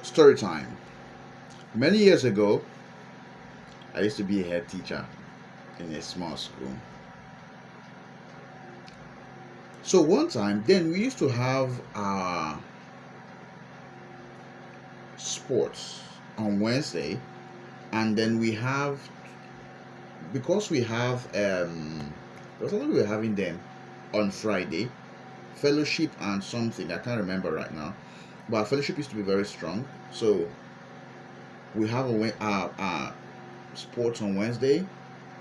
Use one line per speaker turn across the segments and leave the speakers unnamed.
Story time. Many years ago, I used to be a head teacher in a small school. So one time, then we used to have our sports on Wednesday, and then we have because we have there's something we were having then on Friday, fellowship and something I can't remember right now, but our fellowship used to be very strong. So we have our sports on Wednesday,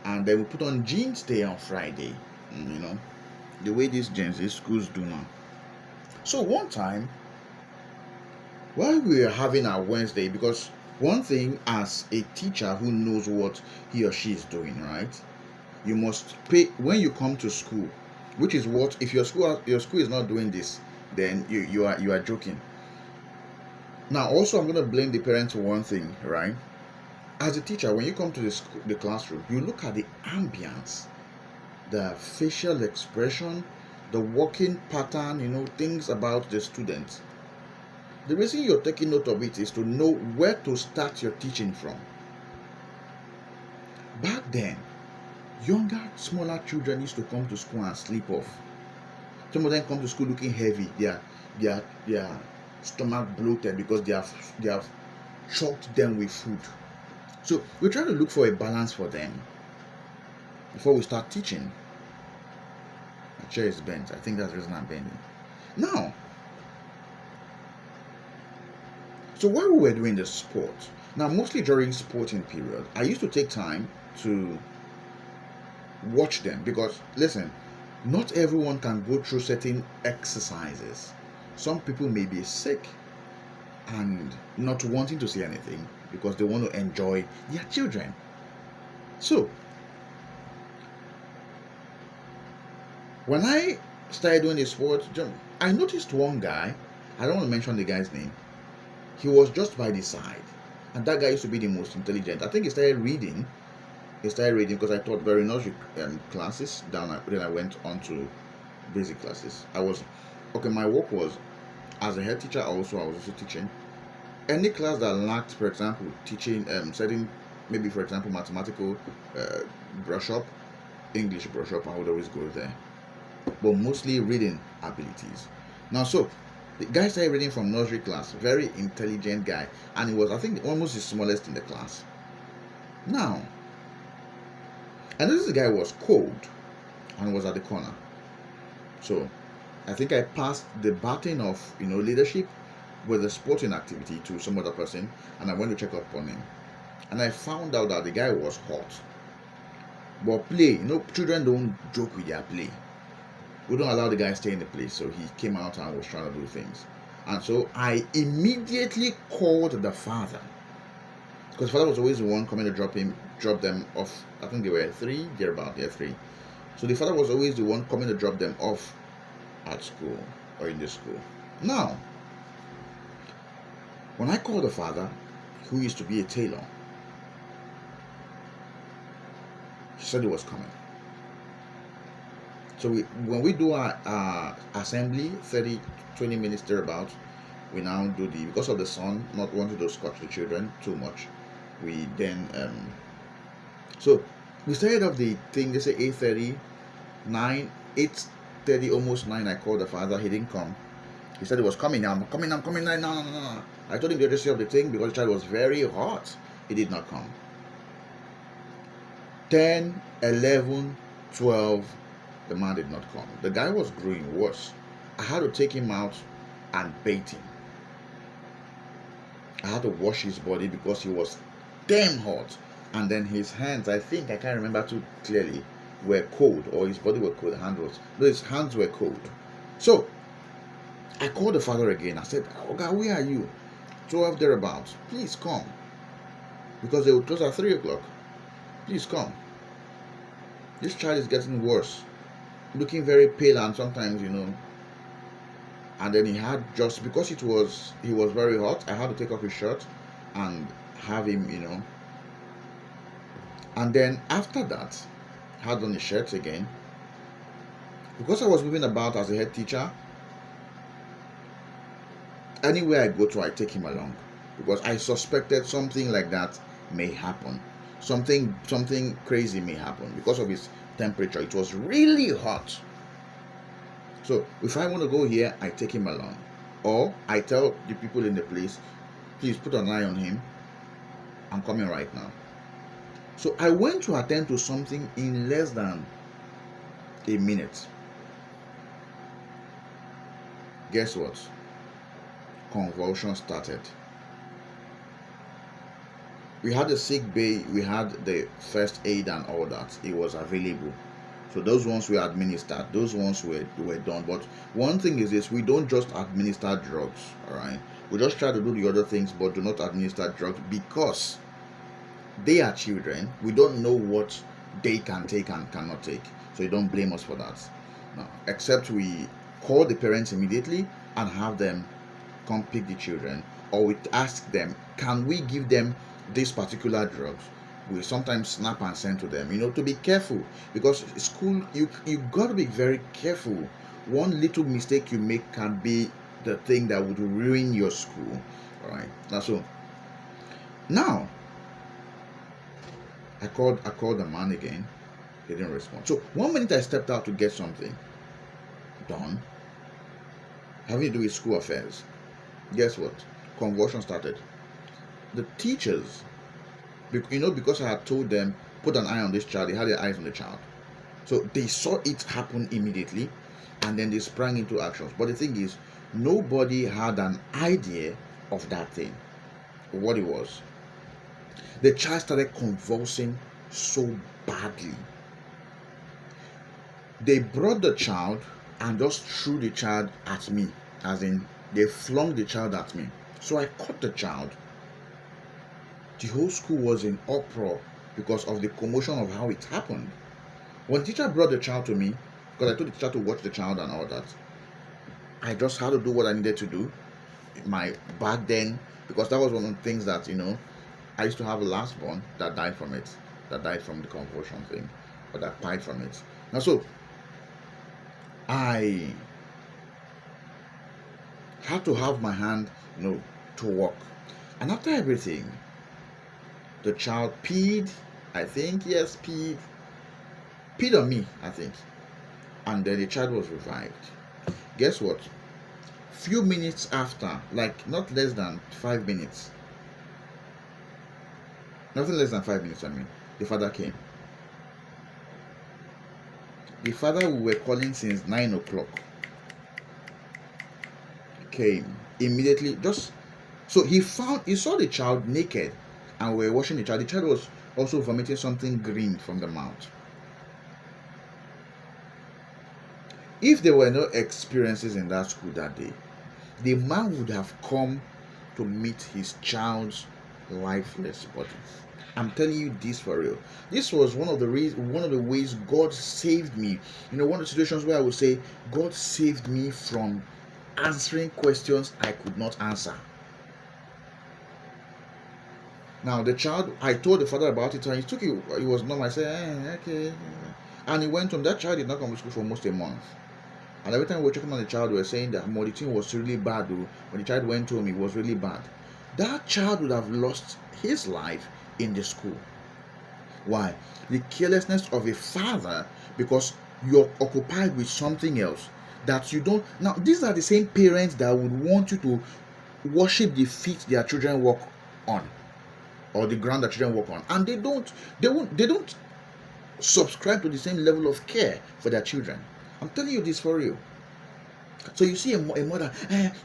and then we put on jeans day on Friday. The way these Gen Z schools do now. So one time, while we were having our Wednesday, because one thing as a teacher who knows what he or she is doing, right? You must pay when you come to school, which is what if your school is not doing this, then you are joking. Now, also, I'm gonna blame the parents for one thing, right? As a teacher, when you come to the classroom, you look at the ambience, the facial expression, the walking pattern, things about the students. The reason you're taking note of it is to know where to start your teaching from. Back then, younger, smaller children used to come to school and sleep off. Some of them come to school looking heavy. Their stomach bloated because they have choked them with food. So we try to look for a balance for them before we start teaching. My chair is bent. I think that's the reason I'm bending. Now, so while we were doing the sport, now mostly during sporting period, I used to take time to watch them because listen, not everyone can go through certain exercises. Some people may be sick and not wanting to see anything because they want to enjoy their children. So when I started doing the sport, I noticed one guy. I don't want to mention the guy's name. He was just by the side, and that guy used to be the most intelligent. I think he started reading. Because I taught very nursery classes. Then I went on to basic classes. I was okay. My work was as a head teacher. I was also teaching any class that lacked, for example, teaching setting maybe for example mathematical brush up, English brush up. I would always go there, but mostly reading abilities. Now, so the guy started reading from nursery class. Very intelligent guy, and he was, I think, almost the smallest in the class. Now, I noticed the guy was cold and was at the corner. So I think I passed the baton of leadership with the sporting activity to some other person, and I went to check up on him. And I found out that the guy was hot. But play, children don't joke with their play. We don't allow the guy stay in the place. So he came out and was trying to do things. And so I immediately called the father. Because father was always the one coming to drop them off. I think they were three, they're 3. So the father was always the one coming to drop them off at school or in the school. Now, when I called the father, who used to be a tailor, he said he was coming. So when we do our assembly, 20 minutes thereabout, we now do because of the sun, not wanting to scotch the children too much. We then so we started off the thing. They say 8:30, 8:30, almost 9. I called the father. He didn't come. He said he was coming. I'm coming. No. I told him the urgency of the thing because the child was very hot. He did not come. 10, 11, 12. The man did not come. The guy was growing worse. I had to take him out and bathe him. I had to wash his body because he was damn hot. And then his hands, I think I can't remember too clearly, were cold, or his body was cold. His hands were cold. So I called the father again. I said, "Oga, where are you? 12 thereabouts. Please come." Because they would close at 3 o'clock. Please come. This child is getting worse. Looking very pale, and sometimes, and then he had because he was very hot, I had to take off his shirt and have him, and then after that, had on his shirt again. Because I was moving about as a head teacher, anywhere I go to, I take him along. because I suspected something like that may happen. Something crazy may happen because of its temperature. It was really hot. So if I want to go here, I take him along. Or I tell the people in the place, please put an eye on him. I'm coming right now. So I went to attend to something in less than a minute. Guess what? Convulsion started. We had the sick bay, we had the first aid and all that. It was available. So those ones were administered, those ones were done. But one thing is this: we don't just administer drugs, all right? We just try to do the other things, but do not administer drugs because they are children. We don't know what they can take and cannot take. So you don't blame us for that. No, except we call the parents immediately and have them come pick the children, or we ask them, can we give them these particular drugs? We sometimes snap and send to them, to be careful, because school, you got to be very careful. One little mistake you make can be the thing that would ruin your school. All right, that's so. Now I called the man again. He didn't respond. So 1 minute I stepped out to get something done having to do with school affairs. Guess what? Convulsion started. The teachers, because I had told them, put an eye on this child, they had their eyes on the child. So they saw it happen immediately, and then they sprang into actions. But the thing is, nobody had an idea of that thing, what it was. The child started convulsing so badly. They brought the child and just threw the child at me, as in they flung the child at me. So I caught the child. The whole school was in uproar because of the commotion of how it happened. When the teacher brought the child to me, because I told the teacher to watch the child and all that, I just had to do what I needed to do. Back then, because that was one of the things that, I used to have a last born that died from it, that died from the convulsion thing, or that died from it. Now, so I had to have my hand, to work. And after everything, the child peed, I think, yes, peed on me, I think. And then the child was revived. Guess what? Few minutes after, like not less than 5 minutes, nothing less than 5 minutes, the father came. The father we were calling since 9 o'clock came immediately. So he saw the child naked, and we were washing the child. The child was also vomiting something green from the mouth. If there were no experiences in that school that day, the man would have come to meet his child's lifeless body. I'm telling you this for real. This was one of the ways God saved me. One of the situations where I would say God saved me from answering questions I could not answer. Now the child, I told the father about it, and he took it. He was normal. I said, okay, and he went home. That child did not come to school for almost a month. And every time we were checking on the child, we were saying that the thing was really bad. When the child went home, it was really bad. That child would have lost his life in the school. Why? The carelessness of a father, because you're occupied with something else that you don't. Now, these are the same parents that would want you to worship the feet their children walk on, or the ground that children walk on, and they don't subscribe to the same level of care for their children. I'm telling you this for real. So you see a mother,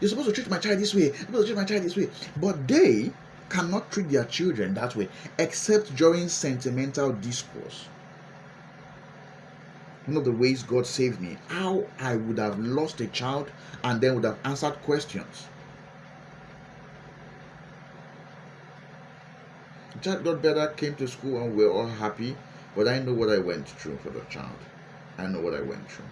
you're supposed to treat my child this way, you're supposed to treat my child this way, but they cannot treat their children that way except during sentimental discourse. One of the ways God saved me, how I would have lost a child and then would have answered questions. The child got better, came to school, and we're all happy, but I know what I went through for the child. I know what I went through.